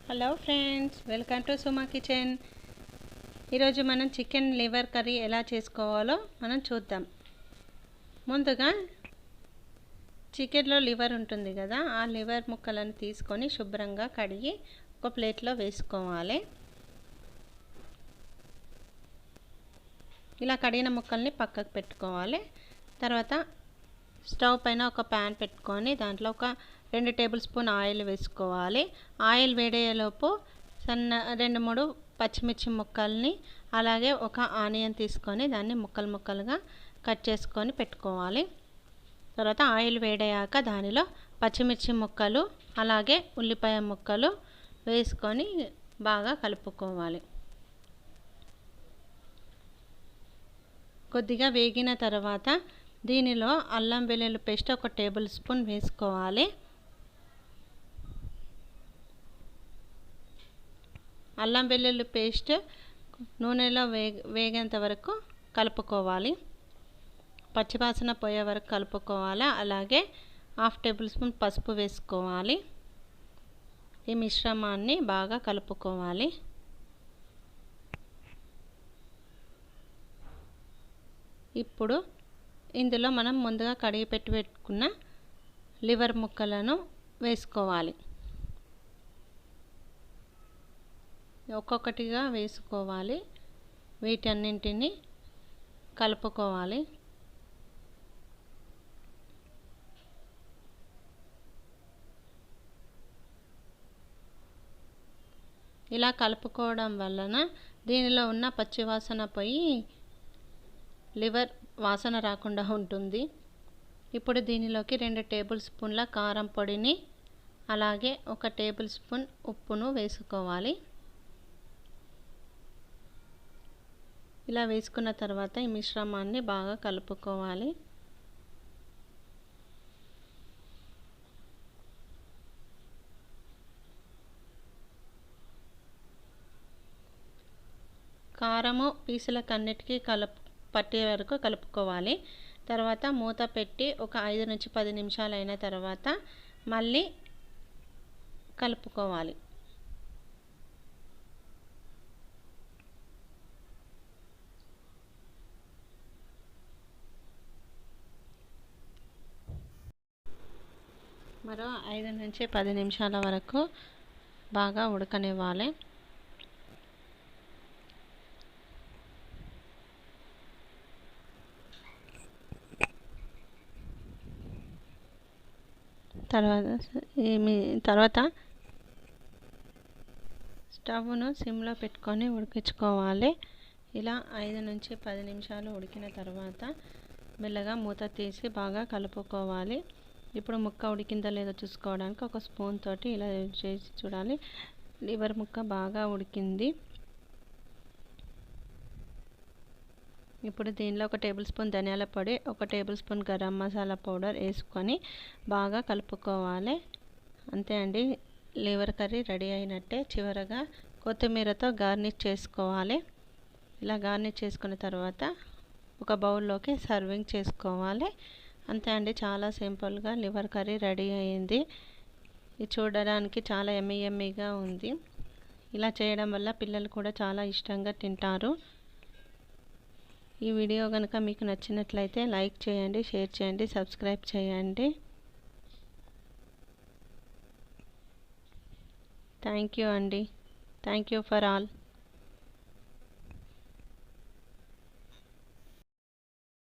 Hello friends, welcome to Suma kitchen. ఈరోజు మనం chicken liver curry ఎలా చేసుకోవాలో మనం చూద్దాం. ముందుగా చికెన్లో లివర్ ఉంటుంది కదా, ఆ లివర్ ముక్కలను తీసుకొని శుభ్రంగా కడిగి ఒక ప్లేట్లో వేసుకోవాలి. ఇలా కడిగిన ముక్కల్ని పక్కకు పెట్టుకోవాలి. తర్వాత స్టవ్ పైన ఒక ప్యాన్ పెట్టుకొని దాంట్లో ఒక 2 టేబుల్ స్పూన్ ఆయిల్ వేసుకోవాలి. ఆయిల్ వేడయ్యేలోపు 2-3 పచ్చిమిర్చి ముక్కల్ని అలాగే ఒక ఆనియన్ తీసుకొని దాన్ని ముక్కలుగా కట్ చేసుకొని పెట్టుకోవాలి. తర్వాత ఆయిల్ వేడయ్యాక దానిలో పచ్చిమిర్చి ముక్కలు అలాగే ఉల్లిపాయ ముక్కలు వేసుకొని బాగా కలుపుకోవాలి. కొద్దిగా వేగిన తర్వాత దీనిలో అల్లం వెల్లుల్లి పేస్ట్ ఒక టేబుల్ స్పూన్ వేసుకోవాలి. అల్లం వెల్లుల్లి పేస్ట్ నూనెలో వేగేంత వరకు కలుపుకోవాలి. పచ్చివాసన పోయే వరకు కలుపుకోవాలి. అలాగే 1/2 టేబుల్ స్పూన్ పసుపు వేసుకోవాలి. ఈ మిశ్రమాన్ని బాగా కలుపుకోవాలి. ఇప్పుడు ఇందులో మనం ముందుగా కడిగి పెట్టుకున్న లివర్ ముక్కలను వేసుకోవాలి. ఒక్కొక్కటిగా వేసుకోవాలి. వీటన్నింటినీ కలుపుకోవాలి. ఇలా కలుపుకోవడం వలన దీనిలో ఉన్న పచ్చివాసన పోయి లివర్ వాసన రాకుండా ఉంటుంది. ఇప్పుడు దీనిలోకి 2 టేబుల్ స్పూన్ల కారం పొడిని అలాగే 1 టేబుల్ స్పూన్ ఉప్పును వేసుకోవాలి. ఇలా వేసుకున్న తర్వాత ఈ మిశ్రమాన్ని బాగా కలుపుకోవాలి. కారము పీసులకన్నిటికీ పట్టే వరకు కలుపుకోవాలి. తర్వాత మూత పెట్టి ఒక 5-10 నిమిషాలు అయిన తర్వాత మళ్ళీ కలుపుకోవాలి. మరో 5-10 నిమిషాల వరకు బాగా ఉడకనివ్వాలి. తర్వాత స్టవ్ను సిమ్లో పెట్టుకొని ఉడికించుకోవాలి. ఇలా 5-10 నిమిషాలు ఉడికిన తర్వాత మెల్లగా మూత తీసి బాగా కలుపుకోవాలి. ఇప్పుడు ముక్క ఉడికిందో లేదో చూసుకోవడానికి ఒక స్పూన్ తోటి ఇలా చేసి చూడాలి. లివర్ ముక్క బాగా ఉడికింది. ఇప్పుడు దీనిలో 1 టేబుల్ స్పూన్ ధనియాల పొడి 1 table spoon garam masala powder వేసుకొని బాగా కలుపుకోవాలి. అంతే అండి, లివర్ కర్రీ రెడీ అయినట్టే. చివరగా కొత్తిమీరతో గార్నిష్ చేసుకోవాలి. ఇలా గార్నిష్ చేసుకున్న తర్వాత ఒక బౌల్లోకి సర్వింగ్ చేసుకోవాలి. అంతే అండి, చాలా సింపుల్గా లివర్ కర్రీ రెడీ అయింది. ఇది చూడడానికి చాలా యమ్మీగా ఉంది. ఇలా చేయడం వల్ల పిల్లలు కూడా చాలా ఇష్టంగా తింటారు. ఈ వీడియో కనుక మీకు నచ్చినట్లయితే లైక్ చేయండి, షేర్ చేయండి, సబ్స్క్రైబ్ చేయండి. థ్యాంక్ యూ అండి. Thank you for all.